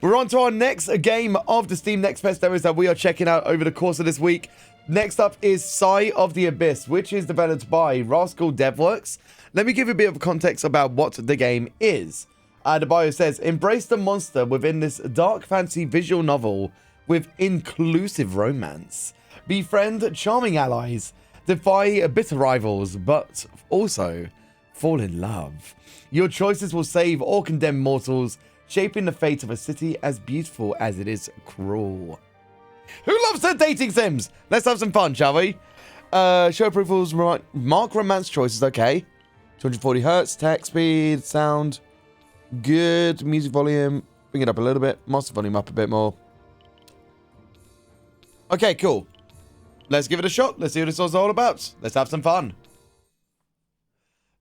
We're on to our next game of the Steam Next Fest demos that we are checking out over the course of this week. Next up is Sigh of the Abyss, which is developed by Rascal Devworks. Let me give you a bit of context about what the game is. The bio says, embrace the monster within this dark fantasy visual novel with inclusive romance. Befriend charming allies, defy bitter rivals, but also fall in love. Your choices will save or condemn mortals, shaping the fate of a city as beautiful as it is cruel. Who loves their dating sims? Let's have some fun, shall we? Show approvals, mark romance choices, okay. 240 hertz, text speed, sound, good. Music volume, bring it up a little bit. Master volume up a bit more. Okay, cool. Let's give it a shot. Let's see what this is all about. Let's have some fun.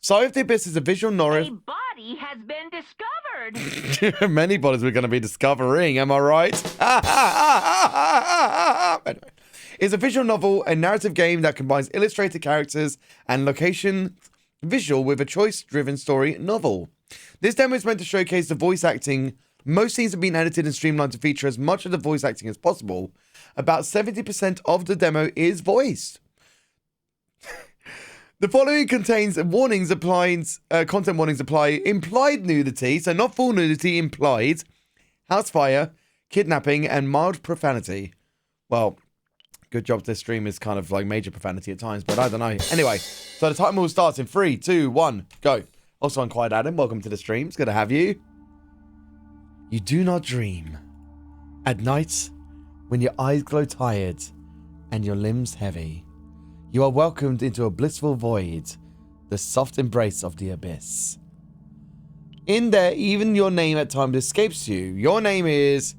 Sigh of the Abyss is a visual novel. A body has been discovered. Many bodies we're going to be discovering, am I right? Anyway, it's a visual novel, a narrative game that combines illustrated characters and location visual with a choice-driven story novel. This demo is meant to showcase the voice acting. Most scenes have been edited and streamlined to feature as much of the voice acting as possible. About 70% of the demo is voiced. The following contains warnings content warnings apply implied nudity, so not full nudity, implied, house fire, kidnapping, and mild profanity. Well, good job this stream is kind of like major profanity at times, but I don't know. Anyway, so the timer will start in 3, 2, 1, go. Also, I'm Quiet Adam. Welcome to the stream. It's good to have you. You do not dream. At night, when your eyes glow tired and your limbs heavy, you are welcomed into a blissful void, the soft embrace of the abyss. In there, even your name at times escapes you. Your name is,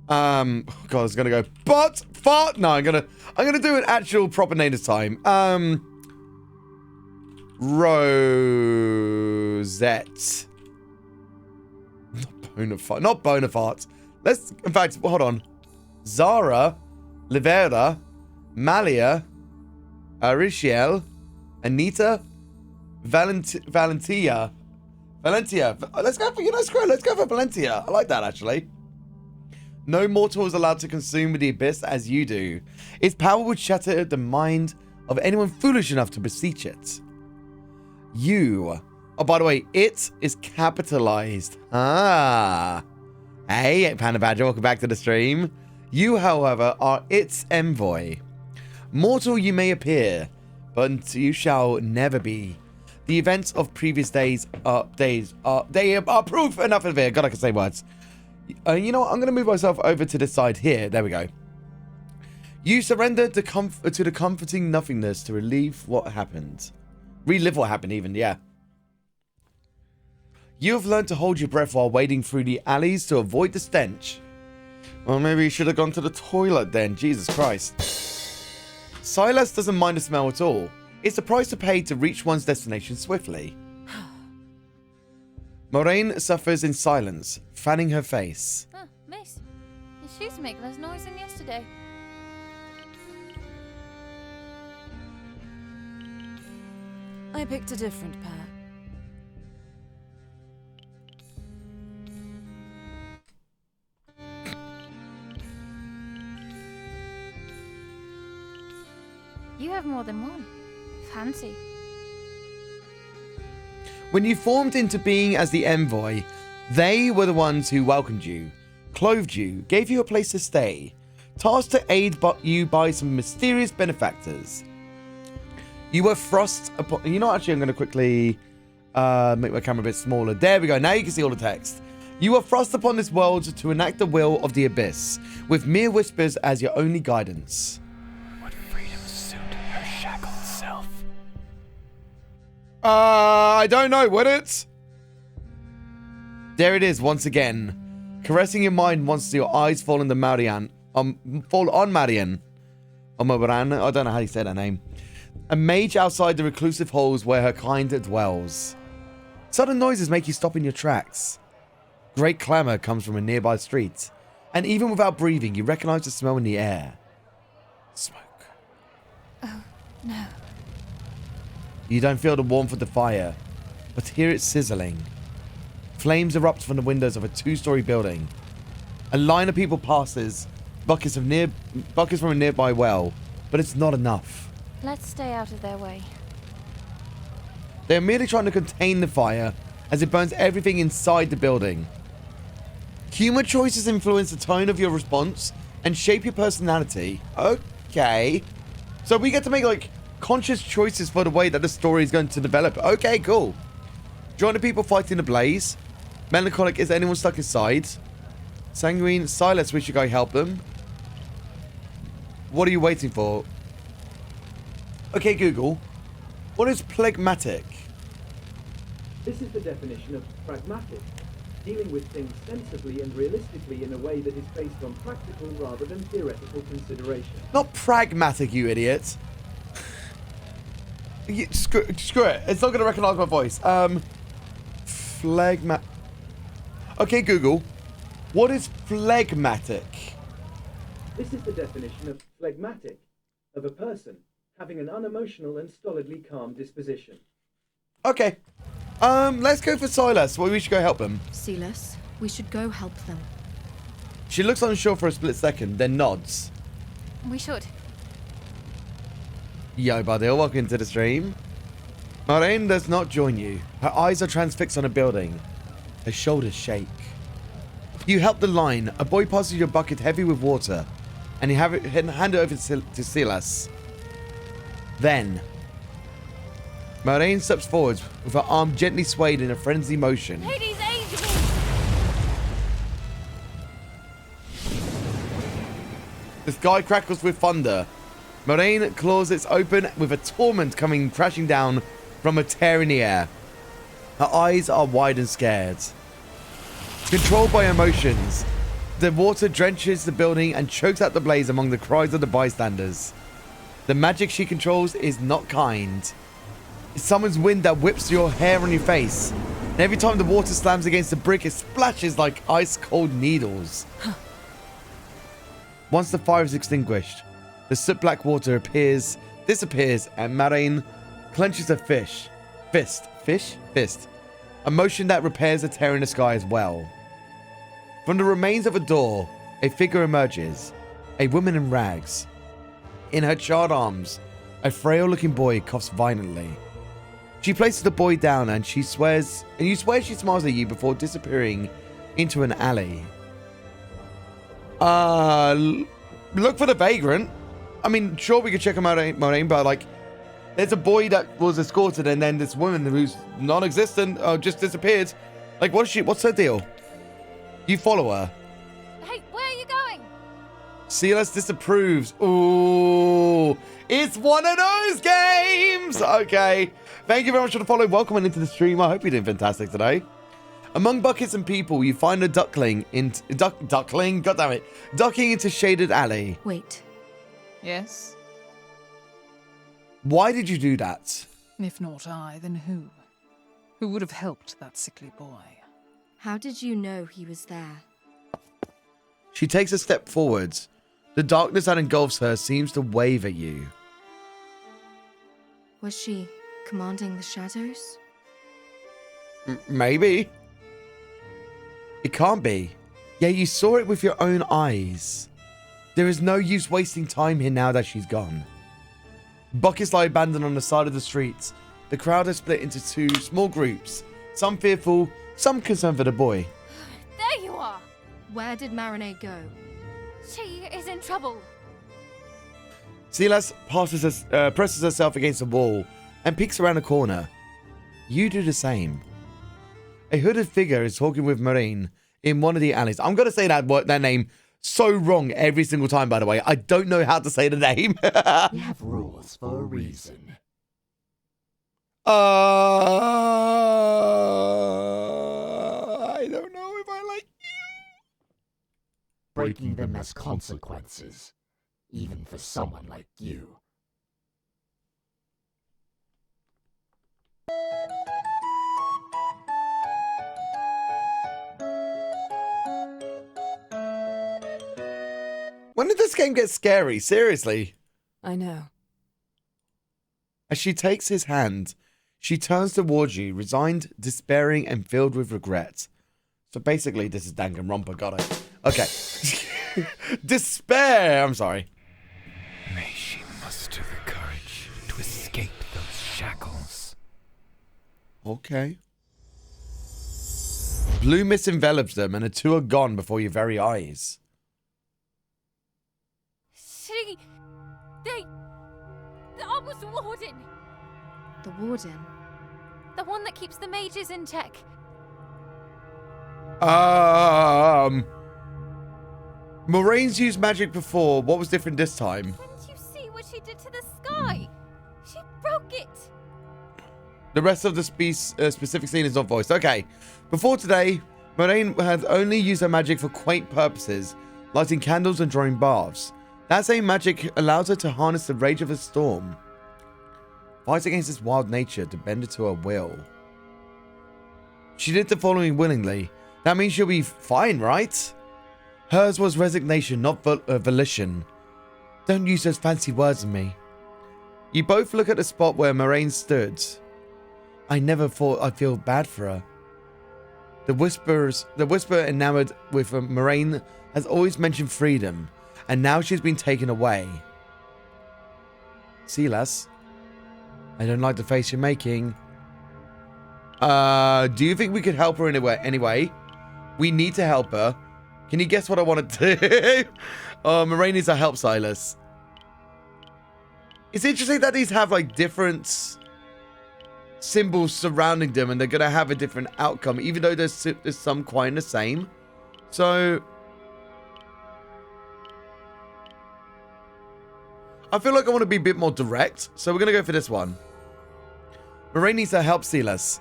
oh God, I was gonna go, but fart. No, I'm gonna do an actual proper name this time. Rosette. Not Bonafide. Let's, in fact, hold on. Zara, Livera, Malia, Arichiel, Anita, Valentia. Let's go for, let's go for Valentia. I like that, actually. No mortal is allowed to consume the abyss as you do. Its power would shatter the mind of anyone foolish enough to beseech it. You. Oh, by the way, it is capitalized. Ah. Hey, Panda Badger, welcome back to the stream. You, however, are its envoy. Mortal you may appear, but you shall never be. The events of previous days are proof enough of it. God, I can say words. You know what? I'm going to move myself over to this side here. There we go. You surrender to the comforting nothingness to relive what happened. Relive what happened, even, yeah. You have learned to hold your breath while wading through the alleys to avoid the stench. Well, maybe you should have gone to the toilet then. Jesus Christ. Silas doesn't mind the smell at all. It's the price to pay to reach one's destination swiftly. Moraine suffers in silence, fanning her face. Oh, miss. Your shoes make less noise than yesterday. I picked a different pair. You have more than one. Fancy. When you formed into being as the envoy, they were the ones who welcomed you, clothed you, gave you a place to stay, tasked to aid you by some mysterious benefactors. You were thrust upon... You know, actually, I'm going to quickly make my camera a bit smaller. There we go. Now you can see all the text. You were thrust upon this world to enact the will of the abyss, with mere whispers as your only guidance. I don't know, would it? There it is once again. Caressing your mind once your eyes fall on Marianne. Fall on Marianne. On Moran, I don't know how you say that name. A mage outside the reclusive halls where her kind dwells. Sudden noises make you stop in your tracks. Great clamour comes from a nearby street. And even without breathing, you recognise the smell in the air. Smoke. Oh, no. You don't feel the warmth of the fire, but hear it sizzling. Flames erupt from the windows of a 2-story building. A line of people passes, buckets from a nearby well, but it's not enough. Let's stay out of their way. They are merely trying to contain the fire as it burns everything inside the building. Humor choices influence the tone of your response and shape your personality. Okay. So we get to make, like, conscious choices for the way that the story is going to develop. Okay, cool. Join the people fighting the blaze. Melancholic, is anyone stuck inside? Sanguine, Silas, we should go help them. What are you waiting for? Okay, Google. What is phlegmatic? This is the definition of pragmatic, dealing with things sensibly and realistically in a way that is based on practical rather than theoretical consideration. Not pragmatic, you idiot. Screw it. It's not going to recognize my voice. Okay, Google. What is phlegmatic? This is the definition of phlegmatic, of a person having an unemotional and stolidly calm disposition. Okay. Let's go for Silas. Well, we should go help them. Silas, we should go help them. She looks unsure for a split second, then nods. We should. Yo, buddy, welcome to the stream. Moraine does not join you. Her eyes are transfixed on a building. Her shoulders shake. You help the line. A boy passes your bucket heavy with water, and you hand it over to Silas. Then, Moraine steps forwards with her arm gently swayed in a frenzy motion. Hades, aid me! The sky crackles with thunder. Moraine claws its open with a torment coming crashing down from a tear in the air. Her eyes are wide and scared. Controlled by emotions, the water drenches the building and chokes out the blaze among the cries of the bystanders. The magic she controls is not kind. It summons wind that whips your hair on your face. And every time the water slams against the brick, it splashes like ice-cold needles. Once the fire is extinguished, the soot-black water disappears, and Moraine clenches her fist. A motion that repairs a tear in the sky as well. From the remains of a door, a figure emerges, a woman in rags. In her charred arms, a frail-looking boy coughs violently. She places the boy down and you swear she smiles at you before disappearing into an alley. Look for the vagrant. I mean, sure, we could check him out, Moraine, but, like, there's a boy that was escorted and then this woman who's non-existent just disappeared. Like, what's her deal? You follow her. Hey, where are you going? Silas disapproves. Ooh, it's one of those games. Okay. Thank you very much for the follow. Welcome into the stream. I hope you're doing fantastic today. Among buckets and people, you find a duckling. God damn it. Ducking into shaded alley. Wait. Yes? Why did you do that? If not I, then who? Who would have helped that sickly boy? How did you know he was there? She takes a step forwards. The darkness that engulfs her seems to wave at you. Was she commanding the shadows? Maybe. It can't be. Yeah, you saw it with your own eyes. There is no use wasting time here now that she's gone. Buckets lie abandoned on the side of the street. The crowd is split into two small groups. Some fearful, some concerned for the boy. There you are! Where did Marinette go? She is in trouble. Silas presses herself against the wall and peeks around a corner. You do the same. A hooded figure is talking with Moraine in one of the alleys. I'm going to say that name so wrong every single time, by the way. I don't know how to say the name. We have rules for a reason. I don't know if I like you. Breaking them has consequences, even for someone like you. When did this game get scary? Seriously. I know. As she takes his hand, she turns towards you, resigned, despairing, and filled with regret. So basically, this is Danganronpa, got it. Okay. Despair. I'm sorry. May she muster the courage to escape those shackles. Okay. Blue mist envelops them, and the two are gone before your very eyes. That was the warden. The warden? The one that keeps the mages in check. Moraine's used magic before. What was different this time? Didn't you see what she did to the sky? She broke it. The rest of the specific scene is not voiced. Okay. Before today, Moraine had only used her magic for quaint purposes, lighting candles and drawing baths. That same magic allows her to harness the rage of a storm. Fight against its wild nature to bend it to her will. She did the following willingly. That means she'll be fine, right? Hers was resignation, not volition. Don't use those fancy words on me. You both look at the spot where Moraine stood. I never thought I'd feel bad for her. The whisperer enamored with Moraine has always mentioned freedom, and now she's been taken away. Silas, I don't like the face you're making. Do you think we could help her anyway? We need to help her. Can you guess what I want to do? Moraine needs to help Silas. It's interesting that these have like different symbols surrounding them, and they're going to have a different outcome, even though there's some quite the same. So I feel like I want to be a bit more direct, so we're going to go for this one. Moraine needs to help Silas,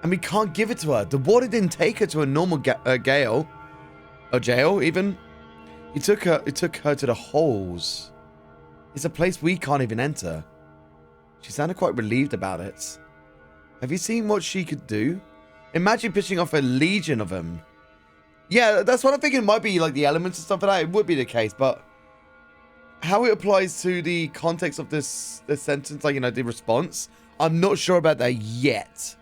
and we can't give it to her. The warden didn't take her to a normal jail, even. He took her to the holes. It's a place we can't even enter. She sounded quite relieved about it. Have you seen what she could do? Imagine pitching off a legion of them. Yeah, that's what I'm thinking. It might be like the elements and stuff like that. It would be the case, but how it applies to the context of this sentence, like, you know, the response, I'm not sure about that yet.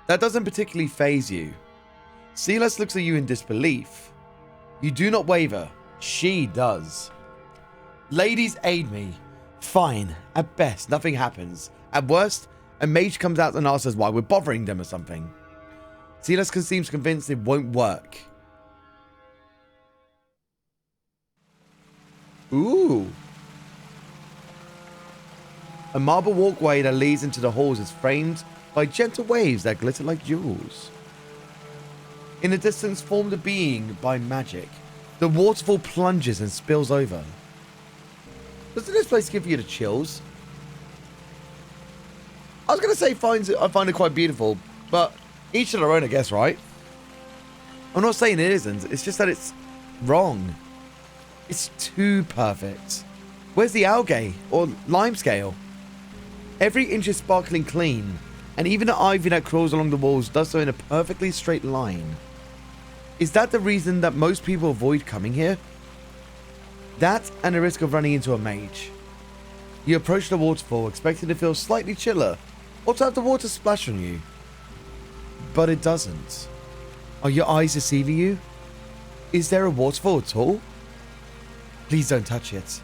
That doesn't particularly faze you. Silas looks at you in disbelief. You do not waver. She does. Ladies, aid me. Fine. At best, nothing happens. At worst, a mage comes out and asks us why we're bothering them or something. Silas seems convinced it won't work. Ooh. A marble walkway that leads into the halls is framed by gentle waves that glitter like jewels. In the distance, formed a being by magic. The waterfall plunges and spills over. Doesn't this place give you the chills? I was going to say I find it quite beautiful, but each to their own, I guess, right? I'm not saying it isn't. It's just that it's wrong. It's too perfect. Where's the algae or lime scale? Every inch is sparkling clean, and even the ivy that crawls along the walls does so in a perfectly straight line. Is that the reason that most people avoid coming here? That and the risk of running into a mage. You approach the waterfall expecting to feel slightly chiller, or to have the water splash on you. But it doesn't. Are your eyes deceiving you? Is there a waterfall at all? Please don't touch it.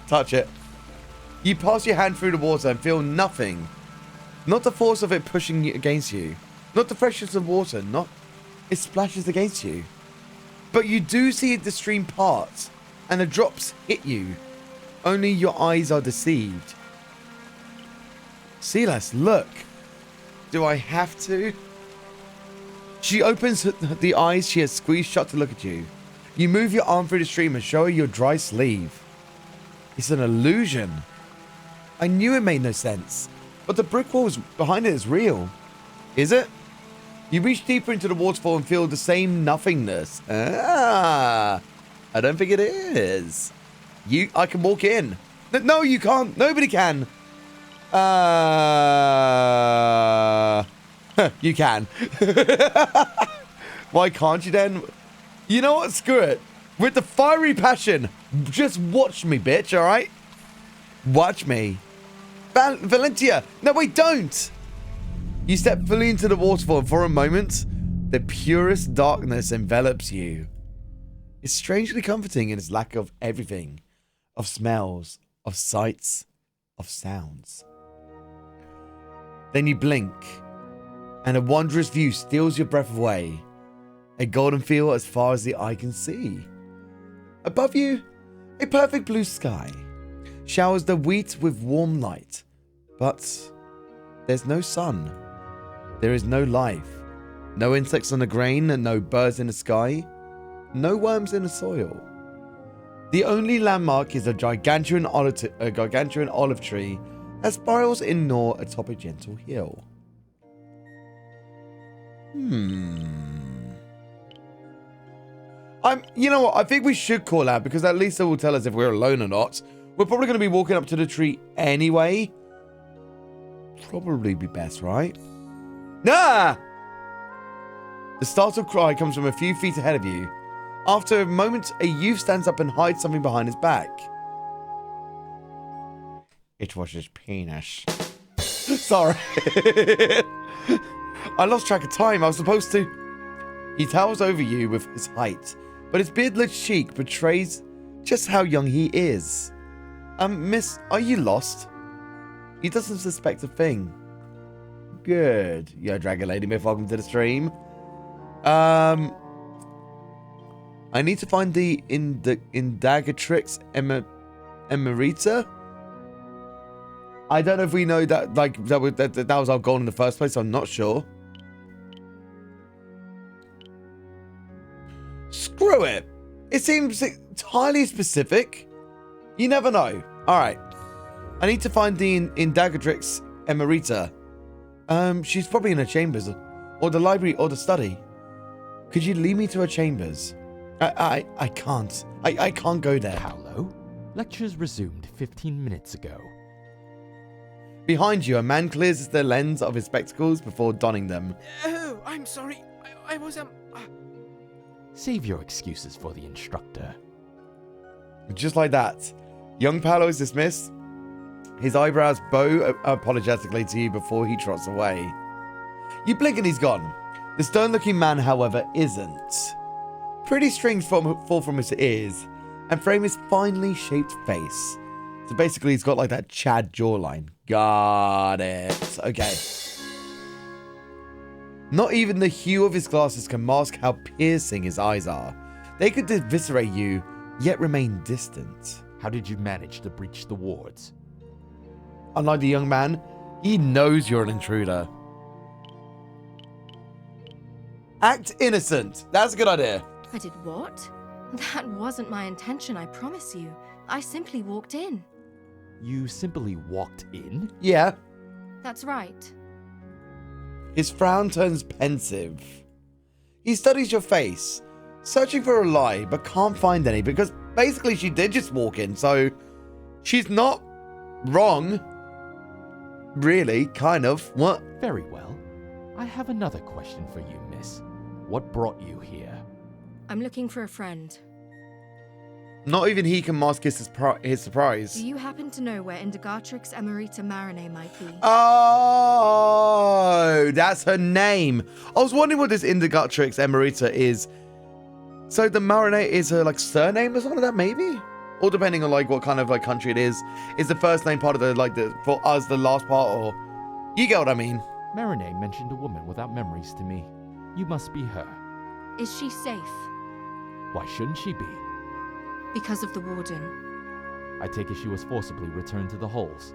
Touch it. You pass your hand through the water and feel nothing. Not the force of it pushing against you. Not the freshness of water. Not it splashes against you. But you do see the stream part, and the drops hit you. Only your eyes are deceived. Silas, look. Do I have to? She opens the eyes she has squeezed shut to look at you. You move your arm through the stream and show her your dry sleeve. It's an illusion. I knew it made no sense, but the brick walls behind it is real. Is it? You reach deeper into the waterfall and feel the same nothingness. Ah, I don't think it is. I can walk in. No, you can't. Nobody can. You can. Why can't you then? You know what? Screw it. With the fiery passion, just watch me, bitch, all right? Watch me. Valentia. No, wait, don't. You step fully into the waterfall, and for a moment, the purest darkness envelops you. It's strangely comforting in its lack of everything. Of smells, of sights, of sounds. Then you blink, and a wondrous view steals your breath away. A golden field as far as the eye can see. Above you, a perfect blue sky showers the wheat with warm light. But there's no sun. There is no life. No insects on the grain, and no birds in the sky. No worms in the soil. The only landmark is a gargantuan olive tree that spirals in north atop a gentle hill. You know what? I think we should call out, because at least it will tell us if we're alone or not. We're probably going to be walking up to the tree anyway. Probably be best, right? Nah! The startled cry comes from a few feet ahead of you. After a moment, a youth stands up and hides something behind his back. It was his penis. Sorry. I lost track of time. I was supposed to... He towers over you with his height, but his beardless cheek betrays just how young he is. Miss, are you lost? He doesn't suspect a thing. Good. Yo, Dragon Lady Myth, welcome to the stream. I need to find the Indagatrix Emerita. I don't know if we know that, like, that was our goal in the first place. I'm not sure. Screw it. It seems entirely specific. You never know. All right. I need to find the Indagatrix Emerita. She's probably in her chambers, or the library, or the study. Could you lead me to her chambers? I can't. I can't go there. Paolo? Lectures resumed 15 minutes ago. Behind you, a man clears the lens of his spectacles before donning them. Oh, I'm sorry. I was, Save your excuses for the instructor. Just like that, young Paolo is dismissed. His eyebrows bow apologetically to you before he trots away. You blink and he's gone. The stern-looking man, however, isn't. Pretty strings fall from his ears and frame his finely shaped face. So basically, he's got like that Chad jawline. Got it. Okay. Not even the hue of his glasses can mask how piercing his eyes are. They could eviscerate you, yet remain distant. How did you manage to breach the wards? Unlike the young man, he knows you're an intruder. Act innocent. That's a good idea. I did what? That wasn't my intention, I promise you. I simply walked in. You simply walked in? Yeah. That's right. His frown turns pensive. He studies your face, searching for a lie, but can't find any, because basically she did just walk in, so she's not wrong. Really, kind of. What? Very well. I have another question for you, miss. What brought you here? I'm looking for a friend. Not even he can mask his surprise. Do you happen to know where Indagatrix Emerita Marine might be? Oh, that's her name. I was wondering what this Indagatrix Emerita is. So the Marine is her like surname or something like that, maybe? Or depending on like what kind of like country it is the first name part of the like the for us the last part, or you get what I mean? Marinette mentioned a woman without memories to me. You must be her. Is she safe? Why shouldn't she be? Because of the warden. I take it she was forcibly returned to the halls.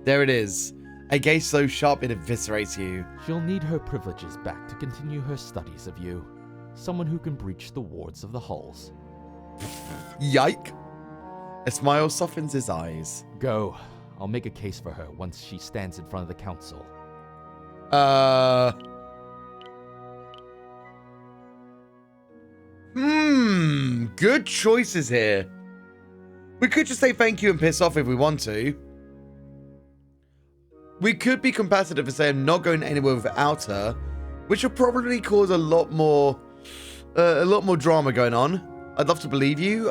There it is. A gaze so sharp it eviscerates you. She'll need her privileges back to continue her studies of you. Someone who can breach the wards of the halls. Yike. A smile softens his eyes. Go. I'll make a case for her once she stands in front of the council. Good choices here. We could just say thank you and piss off if we want to. We could be competitive and say I'm not going anywhere without her, which will probably cause a lot more drama going on. I'd love to believe you.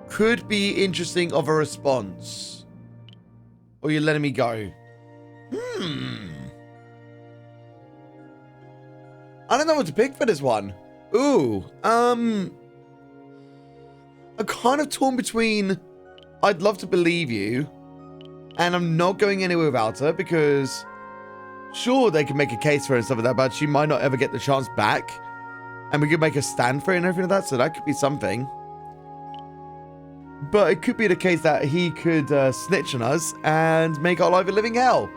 Could be interesting of a response. Or you're letting me go? I don't know what to pick for this one. Ooh, I'm kind of torn between I'd love to believe you, and I'm not going anywhere without her because sure, they can make a case for her and stuff like that, but she might not ever get the chance back. And we could make a stand for it and everything like that, so that could be something. But it could be the case that he could snitch on us and make our life a living hell.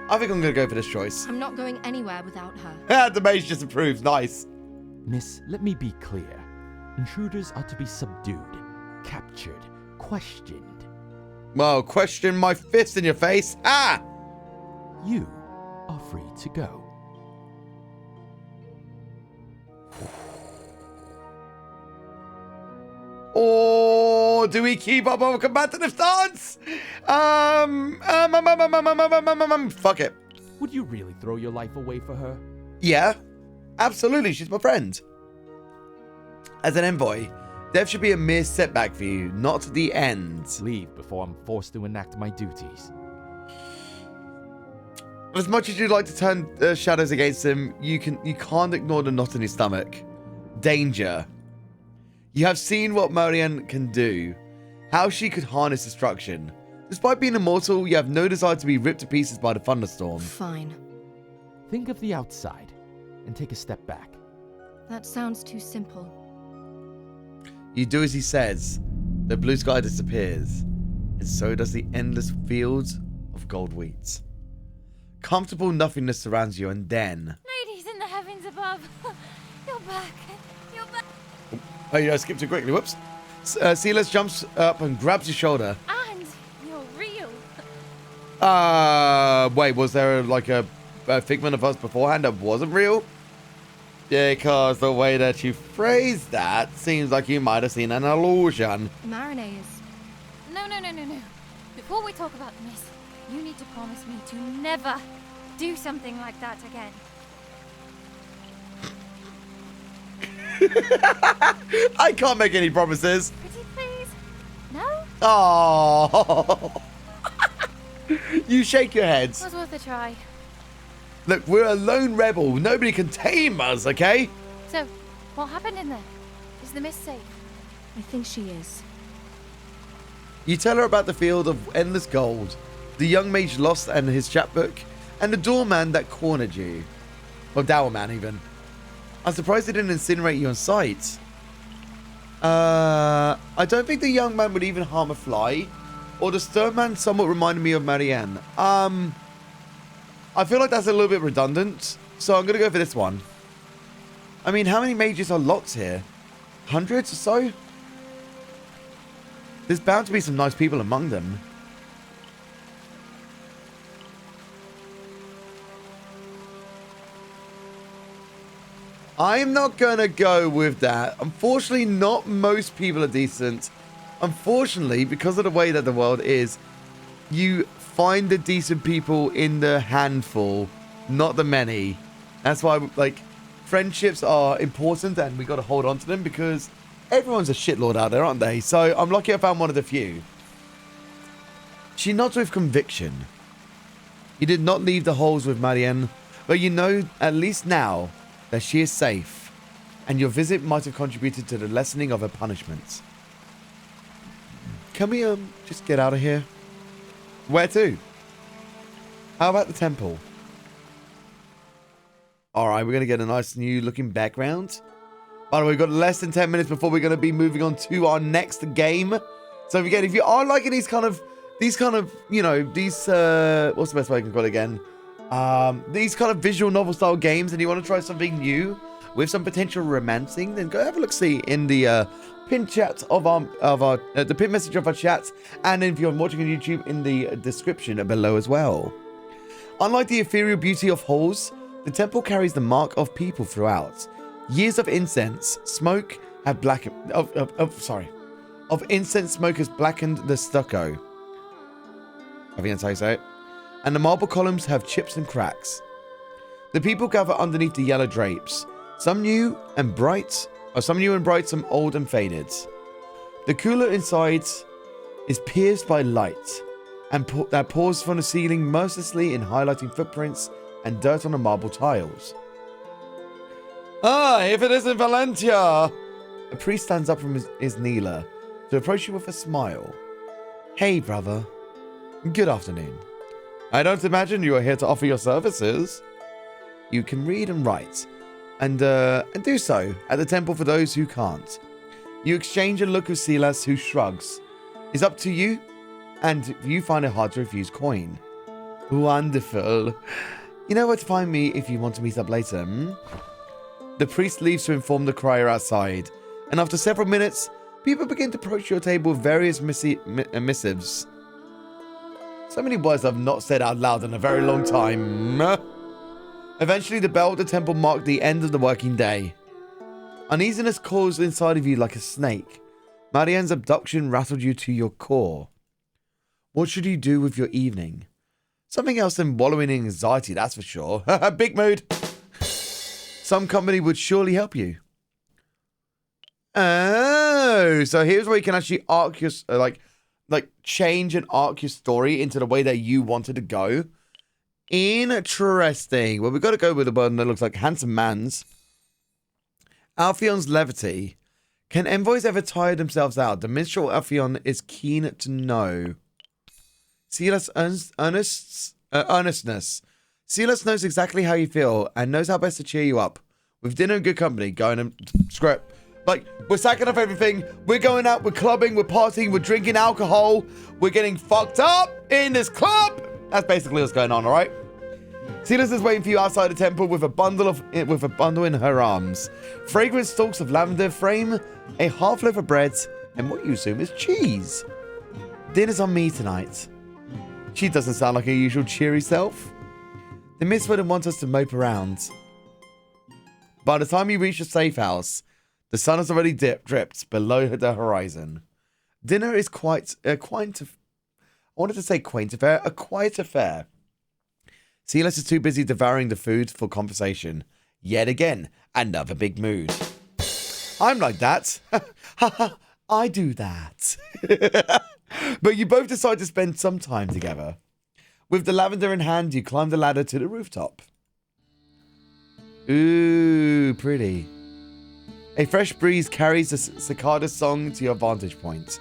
I think I'm going to go for this choice. I'm not going anywhere without her. The mage just approves. Nice. Miss, let me be clear. Intruders are to be subdued, captured, questioned. Well, question my fist in your face. Ah! You are free to go. Or do we keep up our combative stance? Fuck it. Would you really throw your life away for her? Yeah, absolutely. She's my friend. As an envoy, death should be a mere setback for you, not the end. Leave before I'm forced to enact my duties. As much as you'd like to turn shadows against him, you can't ignore the knot in his stomach. Danger. You have seen what Marianne can do, how she could harness destruction. Despite being immortal, you have no desire to be ripped to pieces by the thunderstorm. Fine. Think of the outside and take a step back. That sounds too simple. You do as he says. The blue sky disappears, and so does the endless fields of gold wheat. Comfortable nothingness surrounds you, and then... Ladies in the heavens above, you're back. You're back. Oh, yeah, I skipped it quickly. Whoops. Silas jumps up and grabs your shoulder. And you're real. Wait, was there like a figment of us beforehand that wasn't real? Because the way that you phrased that seems like you might have seen an illusion. Marinade is... No. Before we talk about this, you need to promise me to never do something like that again. I can't make any promises. Pretty please? No? Oh, you shake your heads. Was worth a try. Look, we're a lone rebel. Nobody can tame us, okay? So, what happened in there? Is the mist safe? I think she is. You tell her about the field of endless gold, the young mage lost and his chapbook, and the doorman that cornered you. Or doorman, even. I'm surprised they didn't incinerate you on sight. I don't think the young man would even harm a fly. Or the stone man somewhat reminded me of Marianne. I feel like that's a little bit redundant. So I'm going to go for this one. I mean, how many mages are locked here? Hundreds or so? There's bound to be some nice people among them. I'm not going to go with that. Unfortunately, not most people are decent. Unfortunately, because of the way that the world is, you find the decent people in the handful, not the many. That's why, like, friendships are important and we got to hold on to them because everyone's a shitlord out there, aren't they? So I'm lucky I found one of the few. She nods with conviction. You did not leave the holes with Marianne, but you know, at least now, that she is safe, and your visit might have contributed to the lessening of her punishments. Can we, just get out of here? Where to? How about the temple? Alright, we're going to get a nice new looking background. By the way, we've got less than 10 minutes before we're going to be moving on to our next game. So again, if you are liking these kind of, you know, these, what's the best way I can call it again? These kind of visual novel style games and you want to try something new with some potential romancing, then go have a look see in the pinned chat of the pinned message of our chat, and if you're watching on YouTube, in the description below as well. Unlike the ethereal beauty of halls, the temple carries the mark of people throughout. Years of incense smoke have blackened of incense smoke has blackened the stucco. I think that's how you say it. And the marble columns have chips and cracks. The people gather underneath the yellow drapes, some new and bright, some old and faded. The cooler inside is pierced by light. and that pours from the ceiling mercilessly in highlighting footprints and dirt on the marble tiles. Ah, if it isn't Valentia! A priest stands up from his kneeler to approach you with a smile. Hey, brother. Good afternoon. I don't imagine you are here to offer your services. You can read and write, and do so at the temple for those who can't. You exchange a look with Silas, who shrugs. It's up to you, and you find it hard to refuse coin. Wonderful. You know where to find me if you want to meet up later, hmm? The priest leaves to inform the crier outside, and after several minutes, people begin to approach your table with various missives. So many words I've not said out loud in a very long time. Eventually, the bell at the temple marked the end of the working day. Uneasiness crawls inside of you like a snake. Marianne's abduction rattled you to your core. What should you do with your evening? Something else than wallowing in anxiety, that's for sure. Big mood. Some company would surely help you. Oh, so here's where you can actually arc your, change and arc your story into the way that you wanted to go. Interesting. Well, we've got to go with the one that looks like Handsome Man's. Alphion's levity. Can envoys ever tire themselves out? The minstrel Alphion is keen to know. Silas earnestness. Silas knows exactly how you feel and knows how best to cheer you up. With dinner and good company, going and script. Like, we're sacking off everything. We're going out, we're clubbing, we're partying, we're drinking alcohol. We're getting fucked up in this club. That's basically what's going on, all right? Silas is waiting for you outside the temple with a bundle in her arms. Fragrant stalks of lavender frame a half loaf of bread and what you assume is cheese. Dinner's on me tonight. She doesn't sound like her usual cheery self. The Miss wouldn't want us to mope around. By the time you reach the safe house, the sun has already dripped below the horizon. Dinner is quite a quiet affair. Silas is too busy devouring the food for conversation. Yet again, another big mood. I'm like that. I do that. But you both decide to spend some time together. With the lavender in hand, you climb the ladder to the rooftop. Ooh, pretty. A fresh breeze carries the cicada's song to your vantage point.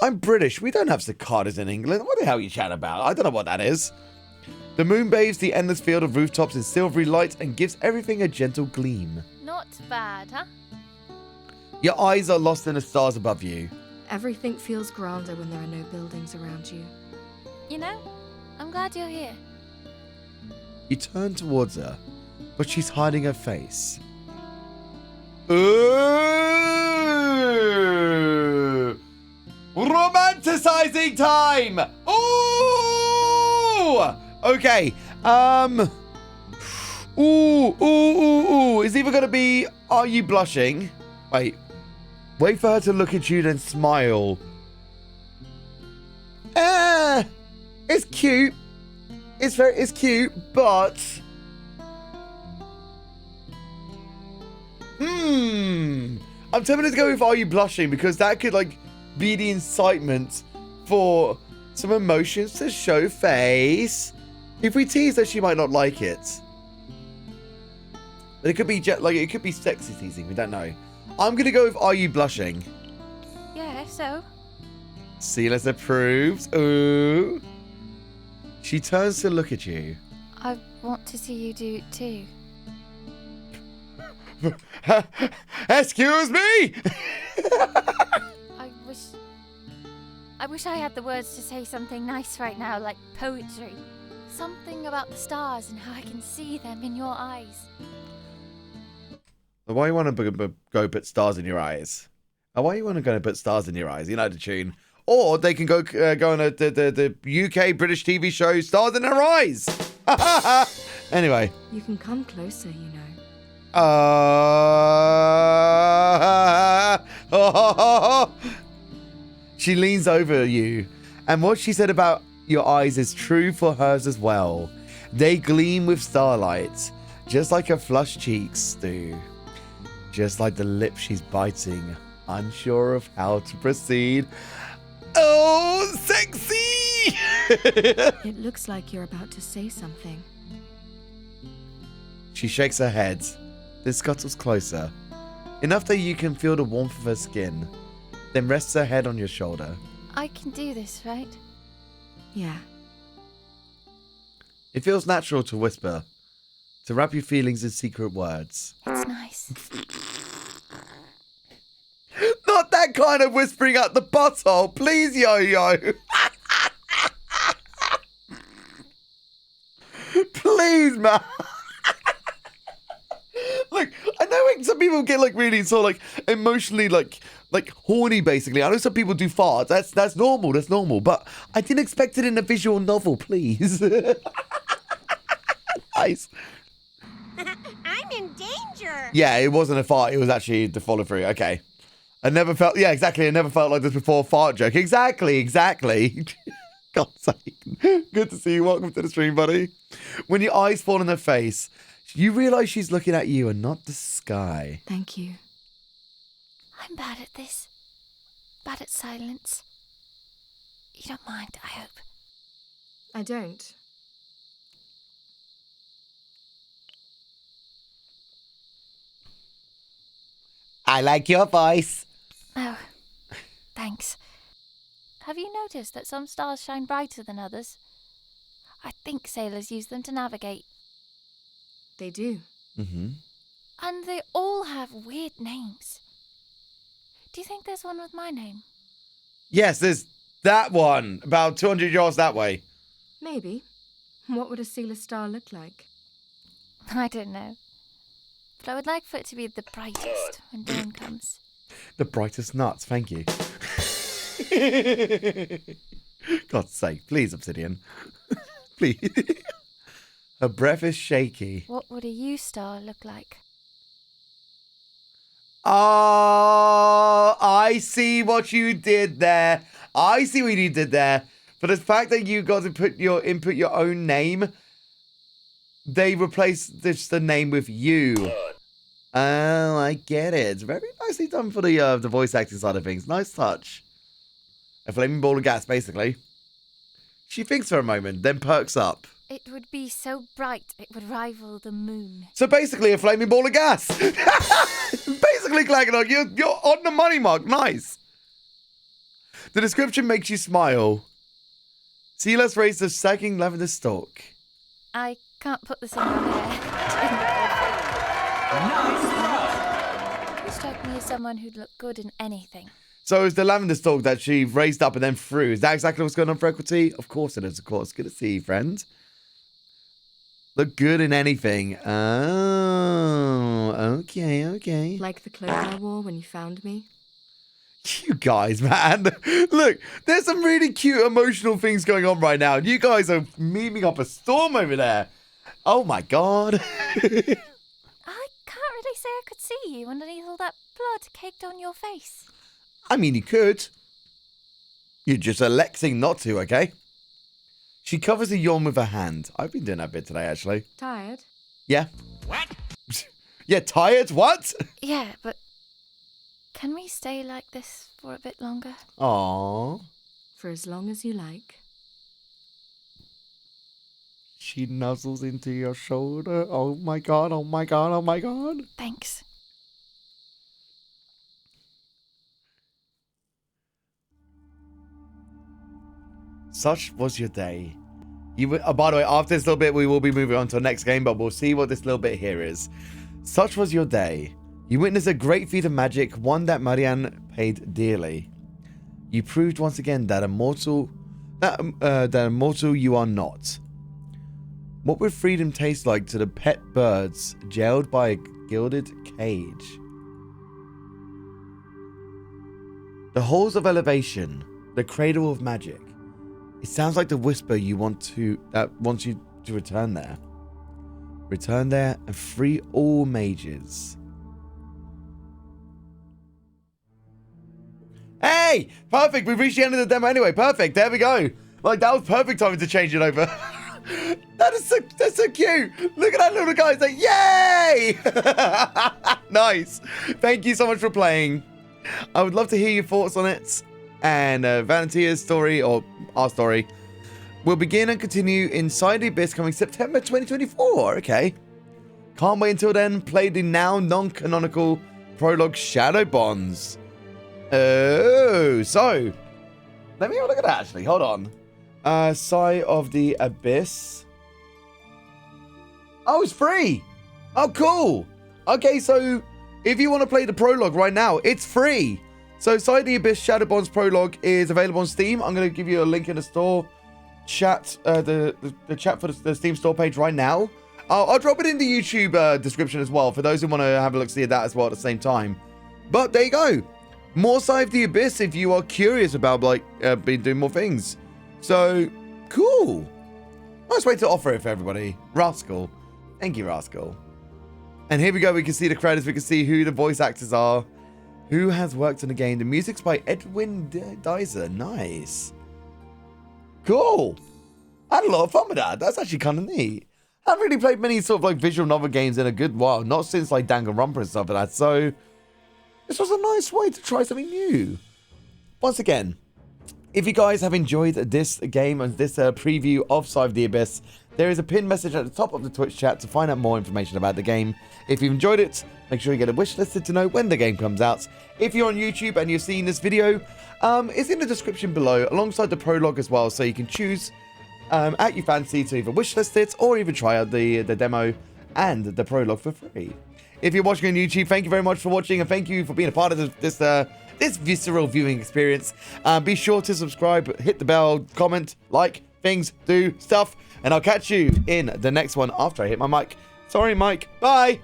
I'm British. We don't have cicadas in England. What the hell are you chatting about? I don't know what that is. The moon bathes the endless field of rooftops in silvery light and gives everything a gentle gleam. Not bad, huh? Your eyes are lost in the stars above you. Everything feels grander when there are no buildings around you. You know, I'm glad you're here. You turn towards her, but she's hiding her face. Ooh! Romanticizing time! Ooh! Okay. Ooh. It's either gonna be, are you blushing? Wait for her to look at you, then smile. It's cute. It's cute, but I'm tempted to go with, are you blushing? Because that could be the incitement for some emotions to show face. If we tease her, she might not like it. But it could be it could be sexy teasing. We don't know. I'm gonna go with, are you blushing? Yeah, so. Silas approves. Ooh. She turns to look at you. I want to see you do it too. Excuse me. I wish I had the words to say something nice right now, like poetry. Something about the stars and how I can see them in your eyes. Why you want to go put stars in your eyes? Why you want to go put stars in your eyes? You know the tune. Or they can go on the UK British TV show Stars in Her Eyes. Anyway. You can come closer, you know. She leans over you, and what she said about your eyes is true for hers as well. They gleam with starlight, just like her flushed cheeks do. Just like the lips she's biting, unsure of how to proceed. Oh, sexy! It looks like you're about to say something. She shakes her head, then scuttles closer, enough that you can feel the warmth of her skin, then rests her head on your shoulder. I can do this, right? Yeah. It feels natural to whisper, to wrap your feelings in secret words. It's nice. Not that kind of whispering up the butthole, please, Yo-Yo. Please, man. Look, I know like, some people get like really sort of like emotionally like horny. Basically, I know some people do farts. That's normal. That's normal. But I didn't expect it in a visual novel. Please. Nice. I'm in danger. Yeah, it wasn't a fart. It was actually the follow through. Okay. I never felt. Yeah, exactly. I never felt like this before. Fart joke. Exactly. God's sake. Good to see you. Welcome to the stream, buddy. When your eyes fall on her face, you realize she's looking at you and not the sky. Thank you. I'm bad at this. Bad at silence. You don't mind, I hope. I don't. I like your voice. Oh, thanks. Have you noticed that some stars shine brighter than others? I think sailors use them to navigate. They do. Mm-hmm. And they all have weird names. Do you think there's one with my name? Yes, there's that one. About 200 yards that way. Maybe. What would a sealer star look like? I don't know. But I would like for it to be the brightest when dawn comes. The brightest nuts, thank you. God's sake, please, Obsidian. Please. Her breath is shaky. What would a U star look like? Oh, I see what you did there. I see what you did there. For the fact that you got to input your own name, they replaced the name with you. Oh, I get it. Very nicely done for the voice acting side of things. Nice touch. A flaming ball of gas, basically. She thinks for a moment, then perks up. It would be so bright it would rival the moon. So basically a flaming ball of gas. Basically, Claggedog, you're on the money, Mark. Nice. The description makes you smile. Sealess raised a sagging lavender stalk. I can't put this in your hair. Nice. You strike me as someone who'd look good in anything. So it's the lavender stalk that she raised up and then threw. Is that exactly what's going on for Equity? Of course it is, of course. Good to see you, friend. Look good in anything. Oh, okay. Like the clothes I wore when you found me? You guys, man. Look, there's some really cute emotional things going on right now. And you guys are memeing up a storm over there. Oh, my God. I can't really say I could see you underneath all that blood caked on your face. I mean, you could. You're just electing not to, okay? She covers a yawn with her hand. I've been doing that bit today, actually. Tired? Yeah. What? Yeah, tired? What? Yeah, but can we stay like this for a bit longer? Aww. For as long as you like. She nuzzles into your shoulder. Oh my God, oh my God, oh my God. Thanks. Such was your day. By the way, after this little bit, we will be moving on to the next game, but we'll see what this little bit here is. Such was your day. You witnessed a great feat of magic, one that Marianne paid dearly. You proved once again that immortal you are not. What would freedom taste like to the pet birds jailed by a gilded cage? The halls of elevation, the cradle of magic. It sounds like the whisper wants you to return there. Return there and free all mages. Hey! Perfect! We've reached the end of the demo anyway. Perfect. There we go. Like, that was perfect timing to change it over. That's so cute. Look at that little guy. It's like, yay! Nice. Thank you so much for playing. I would love to hear your thoughts on it. And Valentina's story, or our story, will begin and continue inside the Abyss coming September 2024. Okay. Can't wait until then. Play the now non-canonical prologue Shadow Bonds. Oh, so let me have a look at that actually. Hold on. Sigh of the Abyss. Oh, it's free. Oh, cool. Okay, so if you want to play the prologue right now, it's free. So Sigh of the Abyss Shadow Bonds prologue is available on Steam. I'm going to give you a link in the store chat, the chat for the Steam store page right now. I'll drop it in the YouTube description as well for those who want to have a look see at that as well at the same time. But there you go. More Sigh of the Abyss if you are curious about like being doing more things. So cool. Nice way to offer it for everybody. Rascal. Thank you, Rascal. And here we go. We can see the credits. We can see who the voice actors are. Who has worked on the game. The music's by Edwin Dizer. Nice. Cool. I had a lot of fun with that. That's actually kind of neat. I haven't really played many sort of like visual novel games in a good while. Not since like Danganronpa and stuff like that. So this was a nice way to try something new. Once again, if you guys have enjoyed this game and this preview of Sigh of the Abyss, there is a pinned message at the top of the Twitch chat to find out more information about the game. If you've enjoyed it, make sure you get a wish listed to know when the game comes out. If you're on YouTube and you're seeing this video, it's in the description below alongside the prologue as well, so you can choose at your fancy to either wishlist it or even try out the demo and the prologue for free. If you're watching on YouTube, thank you very much for watching and thank you for being a part of this visceral viewing experience. Be sure to subscribe, hit the bell, comment, like, things, do stuff, and I'll catch you in the next one after I hit my mic. Sorry, Mike. Bye.